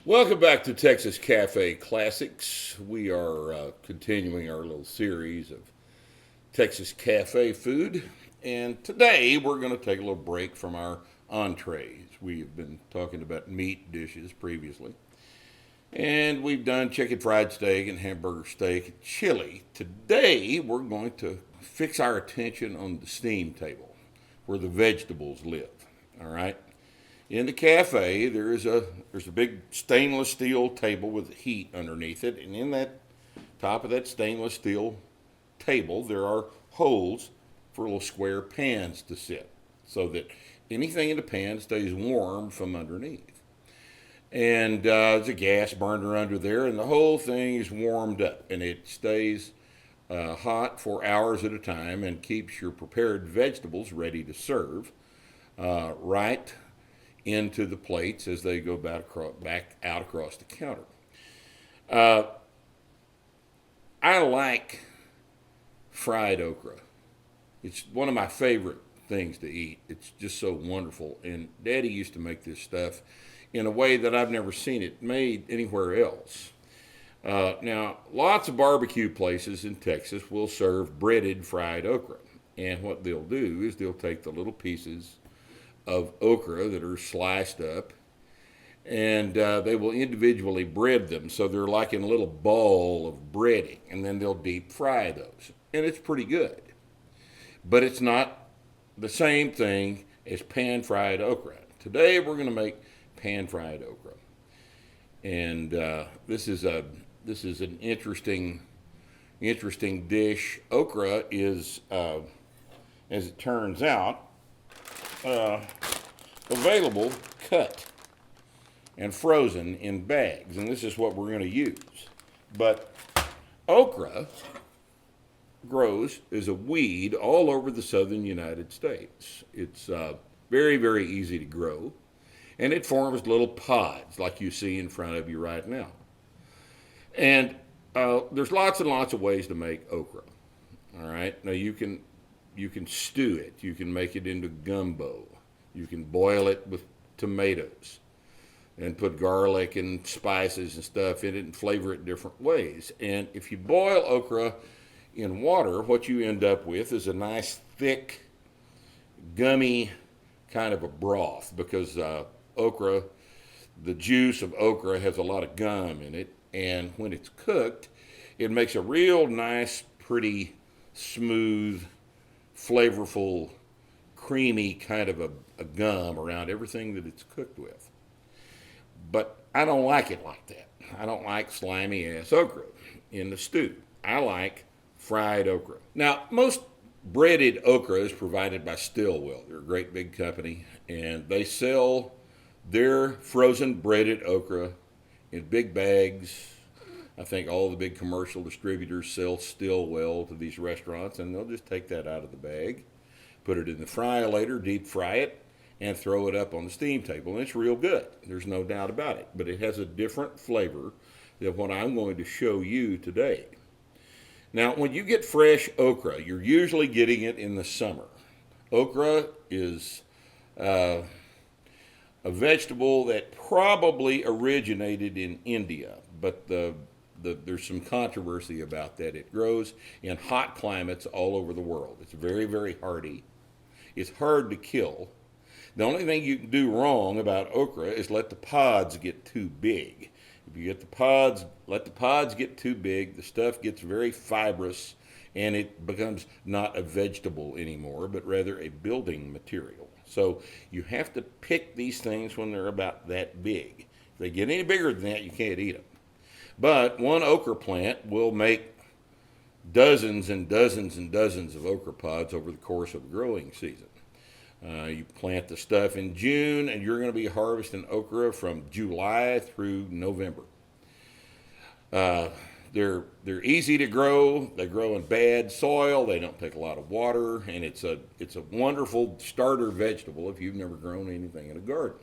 Welcome back to Texas Cafe Classics. We are continuing our little series of Texas Cafe food. And today we're going to take a little break from our entrees. We have been talking about meat dishes previously. And we've done chicken fried steak and hamburger steak and chili. Today we're going to fix our attention on the steam table where the vegetables live. All right? In the cafe, there's a big stainless steel table with heat underneath it, and in that top of that stainless steel table, there are holes for little square pans to sit, so that anything in the pan stays warm from underneath. And there's a gas burner under there, and the whole thing is warmed up, and it stays hot for hours at a time, and keeps your prepared vegetables ready to serve right into the plates as they go back out across the counter. Uh, I like fried okra. It's one of my favorite things to eat. It's just so wonderful. And Daddy used to make this stuff in a way that I've never seen it made anywhere else. Now, lots of barbecue places in Texas will serve breaded fried okra. And what they'll do is they'll take the little pieces of okra that are sliced up, and they will individually bread them so they're like in a little ball of breading, and then they'll deep fry those. And it's pretty good. But it's not the same thing as pan fried okra. Today we're going to make pan fried okra. And this is an interesting dish. Okra is, as it turns out, available cut and frozen in bags, and this is what we're going to use. But okra grows as a weed all over the southern United States. It's very, very easy to grow, and it forms little pods like you see in front of you right now. And there's lots and lots of ways to make okra. All right, now you can stew it. You can make it into gumbo. You can boil it with tomatoes and put garlic and spices and stuff in it and flavor it different ways. And if you boil okra in water, what you end up with is a nice thick, gummy kind of a broth, because okra, the juice of okra has a lot of gum in it. And when it's cooked, it makes a real nice, pretty, smooth, flavorful, creamy kind of a gum around everything that it's cooked with. But I don't like it like that. I don't like slimy ass okra in the stew. I like fried okra. Now, most breaded okra is provided by Stillwell. They're a great big company, and they sell their frozen breaded okra in big bags. I think all the big commercial distributors sell Stillwell to these restaurants, and they'll just take that out of the bag, put it in the fryer-later, deep fry it, and throw it up on the steam table. And it's real good. There's no doubt about it. But it has a different flavor than what I'm going to show you today. Now, when you get fresh okra, you're usually getting it in the summer. Okra is a vegetable that probably originated in India, but there's some controversy about that. It grows in hot climates all over the world. It's very, very hardy. It's hard to kill. The only thing you can do wrong about okra is let the pods get too big. If you let the pods get too big, the stuff gets very fibrous, and it becomes not a vegetable anymore, but rather a building material. So you have to pick these things when they're about that big. If they get any bigger than that, you can't eat them. But one okra plant will make dozens and dozens and dozens of okra pods over the course of the growing season. You plant the stuff in June, and you're going to be harvesting okra from July through November. They're easy to grow. They grow in bad soil. They don't take a lot of water, and it's a wonderful starter vegetable if you've never grown anything in a garden.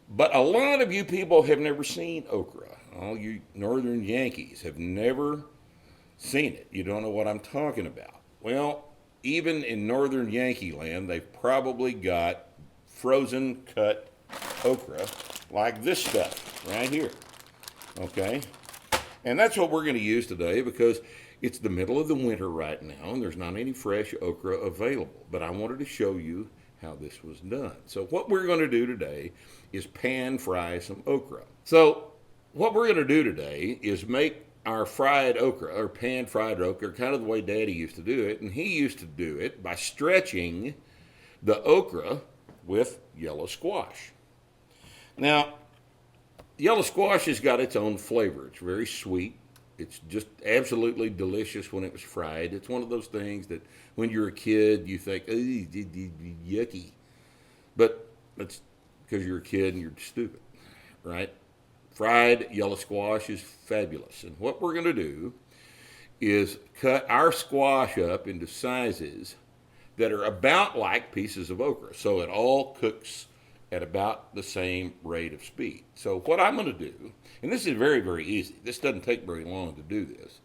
But a lot of you people have never seen okra. All you northern Yankees have never seen it. You don't know what I'm talking about. Well, even in northern Yankee land, they've probably got frozen cut okra like this stuff right here. Okay? And that's what we're going to use today because it's the middle of the winter right now and there's not any fresh okra available. But I wanted to show you how this was done. So what we're going to do today is pan fry some okra. So what we're going to do today is make our fried okra or pan fried okra kind of the way Daddy used to do it. And he used to do it by stretching the okra with yellow squash. Now, yellow squash has got its own flavor. It's very sweet. It's just absolutely delicious when it was fried. It's one of those things that when you're a kid, you think, yucky. But that's because you're a kid and you're stupid, right? Fried yellow squash is fabulous. And what we're going to do is cut our squash up into sizes that are about like pieces of okra. So it all cooks at about the same rate of speed. So what I'm going to do, and this is very, very easy. This doesn't take very long to do this.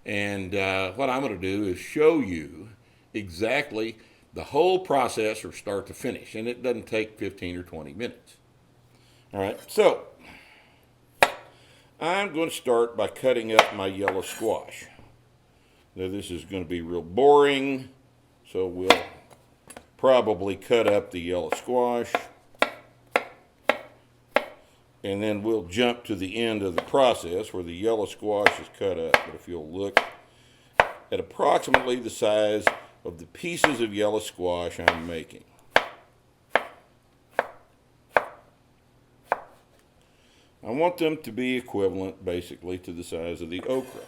And what I'm going to do is show you exactly the whole process from start to finish. And it doesn't take 15 or 20 minutes. All right, so I'm going to start by cutting up my yellow squash. Now this is going to be real boring, so we'll probably cut up the yellow squash. And then we'll jump to the end of the process where the yellow squash is cut up. But if you'll look at approximately the size of the pieces of yellow squash I'm making. I want them to be equivalent basically to the size of the okra.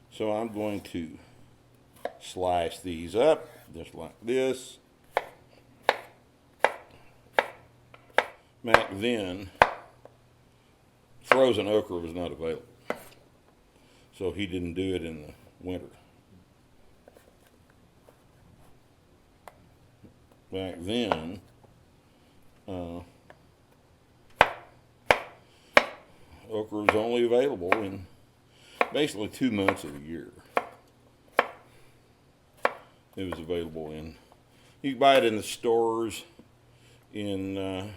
So I'm going to slice these up just like this. Back then, frozen okra was not available, so he didn't do it in the winter. Back then, okra was only available in basically 2 months of the year. It was available in, you could buy it in the stores in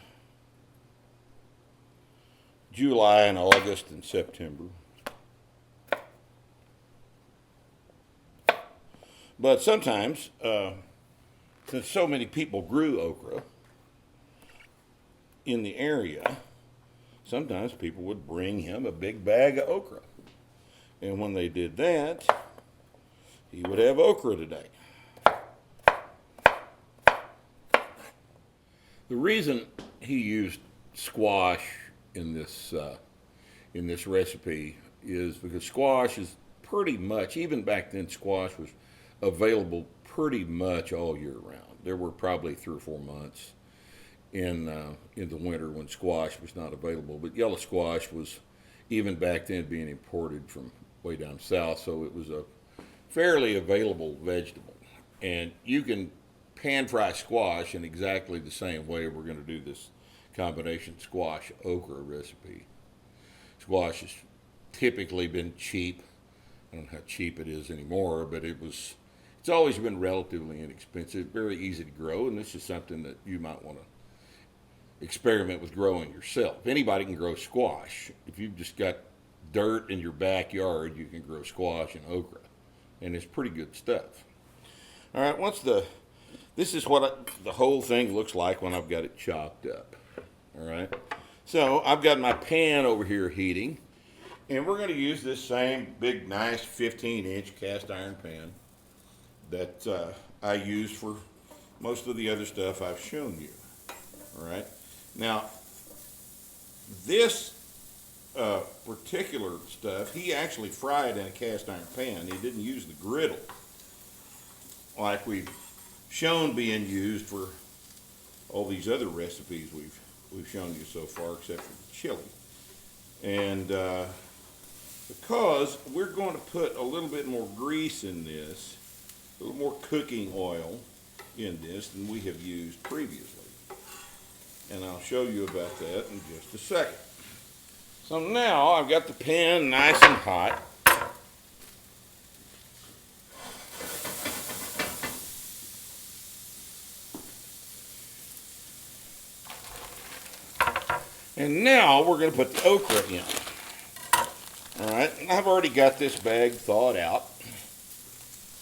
July and August and September. But sometimes, since so many people grew okra in the area, sometimes people would bring him a big bag of okra. And when they did that, he would have okra today. The reason he used squash in this recipe is because squash is pretty much, even back then, squash was available pretty much all year round. There were probably 3 or 4 months in the winter when squash was not available, but yellow squash was, even back then, being imported from way down south, so it was a fairly available vegetable. And you can pan fry squash in exactly the same way we're going to do this combination squash okra recipe. Squash has typically been cheap. I don't know how cheap it is anymore, but it's always been relatively inexpensive, very easy to grow, and this is something that you might want to experiment with growing yourself. Anybody can grow squash. If you've just got dirt in your backyard, you can grow squash and okra, and it's pretty good stuff. All right, this is what the whole thing looks like when I've got it chopped up. All right, so I've got my pan over here heating, and we're going to use this same big, nice 15-inch cast iron pan that I use for most of the other stuff I've shown you. All right, now this particular stuff, he actually fried in a cast iron pan. He didn't use the griddle like we've shown being used for all these other recipes we've shown you so far, except for the chili. And because we're going to put a little bit more grease in this, a little more cooking oil in this than we have used previously. And I'll show you about that in just a second. So now I've got the pan nice and hot. And now we're going to put the okra in. All right, and I've already got this bag thawed out.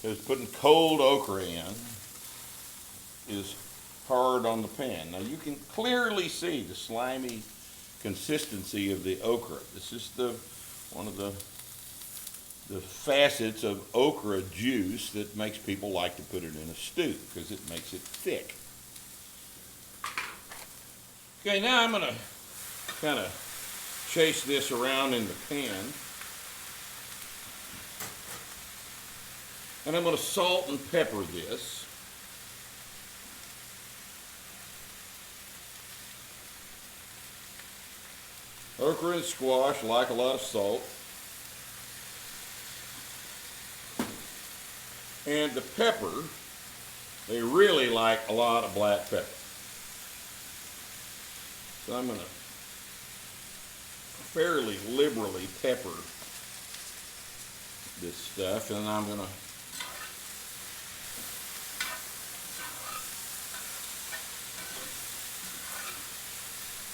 Because putting cold okra in is hard on the pan. Now you can clearly see the slimy consistency of the okra. This is one of the facets of okra juice that makes people like to put it in a stew because it makes it thick. Okay, now I'm going to kind of chase this around in the pan. And I'm going to salt and pepper this. Okra and squash like a lot of salt. And the pepper, they really like a lot of black pepper. So I'm going to fairly liberally pepper this stuff, and I'm going to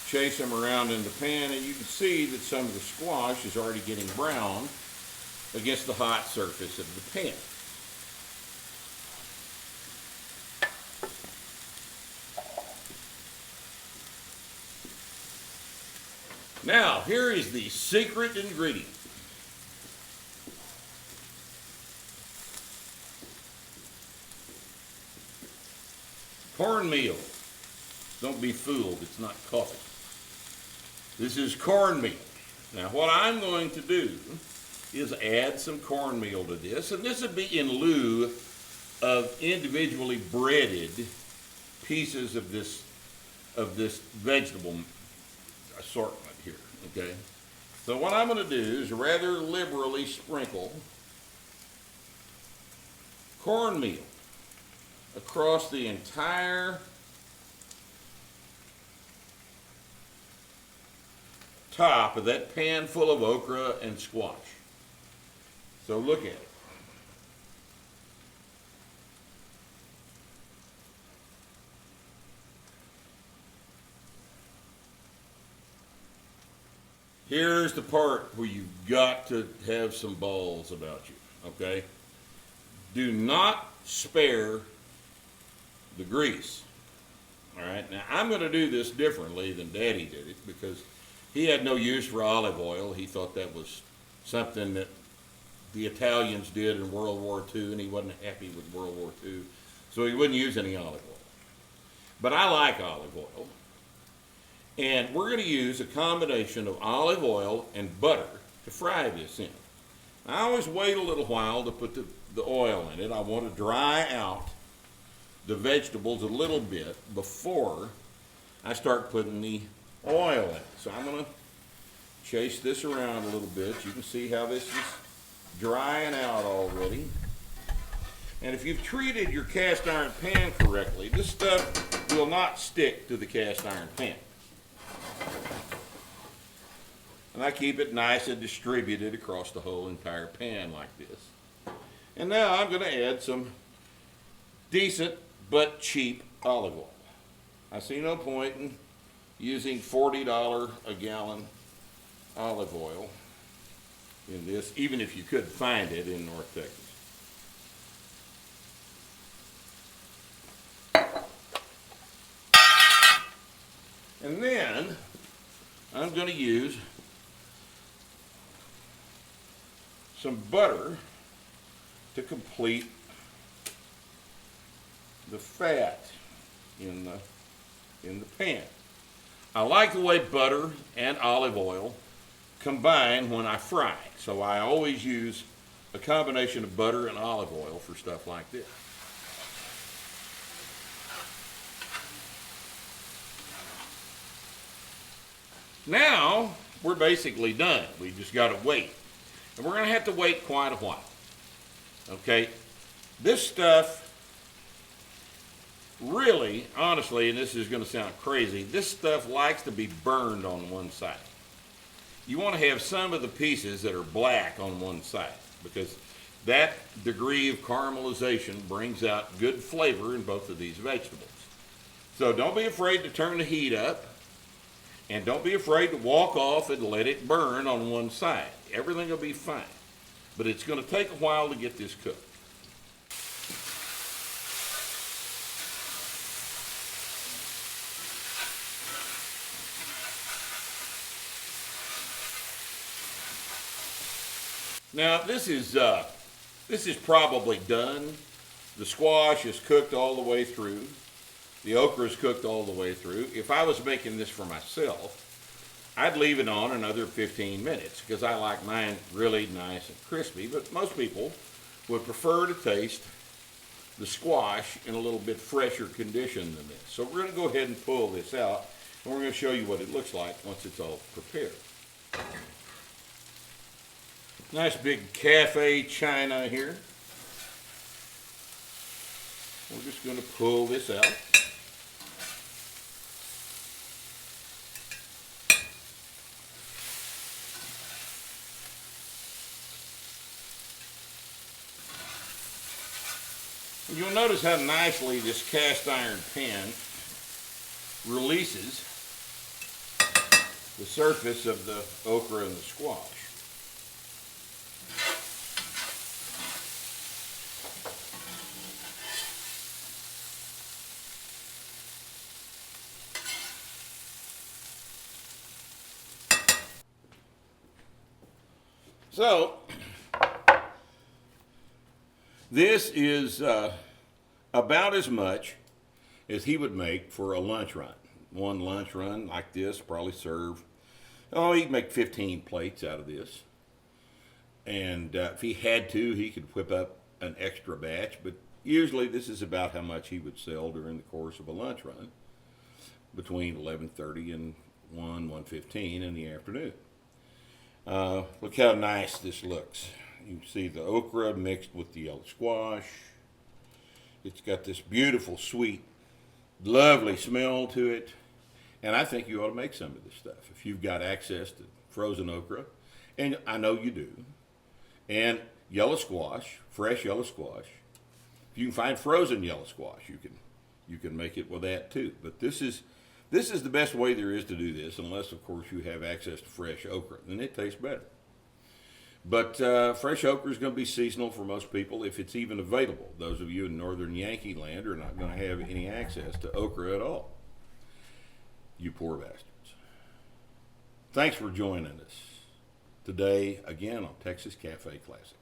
chase them around in the pan, and you can see that some of the squash is already getting brown against the hot surface of the pan. Now, here is the secret ingredient. Cornmeal. Don't be fooled, it's not coffee. This is cornmeal. Now, what I'm going to do is add some cornmeal to this, and this would be in lieu of individually breaded pieces of this vegetable assortment here, okay? So what I'm going to do is rather liberally sprinkle cornmeal across the entire top of that pan full of okra and squash. So look at it. Here's the part where you've got to have some balls about you, okay? Do not spare the grease, all right? Now, I'm going to do this differently than Daddy did it because he had no use for olive oil. He thought that was something that the Italians did in World War II, and he wasn't happy with World War II, so he wouldn't use any olive oil. But I like olive oil. And we're going to use a combination of olive oil and butter to fry this in. I always wait a little while to put the oil in it. I want to dry out the vegetables a little bit before I start putting the oil in it. So I'm going to chase this around a little bit. You can see how this is drying out already. And if you've treated your cast iron pan correctly, this stuff will not stick to the cast iron pan. And I keep it nice and distributed across the whole entire pan like this. And now I'm going to add some decent but cheap olive oil. I see no point in using $40 a gallon olive oil in this, even if you could find it in North Texas. And then I'm going to use some butter to complete the fat in the pan. I like the way butter and olive oil combine when I fry, so I always use a combination of butter and olive oil for stuff like this. Now we're basically done. We just got to wait. And we're going to have to wait quite a while. Okay? This stuff really, honestly, and this is going to sound crazy, this stuff likes to be burned on one side. You want to have some of the pieces that are black on one side because that degree of caramelization brings out good flavor in both of these vegetables. So don't be afraid to turn the heat up. And don't be afraid to walk off and let it burn on one side. Everything will be fine. But it's going to take a while to get this cooked. Now this is probably done. The squash is cooked all the way through. The okra is cooked all the way through. If I was making this for myself, I'd leave it on another 15 minutes because I like mine really nice and crispy, but most people would prefer to taste the squash in a little bit fresher condition than this. So we're going to go ahead and pull this out, and we're going to show you what it looks like once it's all prepared. Nice big cafe china here. We're just going to pull this out. You'll notice how nicely this cast iron pan releases the surface of the okra and the squash. So, this is about as much as he would make for a lunch run. One lunch run like this probably serve, he'd make 15 plates out of this. And if he had to, he could whip up an extra batch, but usually this is about how much he would sell during the course of a lunch run between 11:30 and 1:15 in the afternoon. Look how nice this looks. You can see the okra mixed with the yellow squash. It's got this beautiful, sweet, lovely smell to it. And I think you ought to make some of this stuff if you've got access to frozen okra. And I know you do. And yellow squash, fresh yellow squash. If you can find frozen yellow squash, you can make it with that too. But this is the best way there is to do this, unless, of course, you have access to fresh okra. Then it tastes better. But fresh okra is going to be seasonal for most people, if it's even available. Those of you in northern Yankee land are not going to have any access to okra at all. You poor bastards. Thanks for joining us today, again, on Texas Cafe Classic.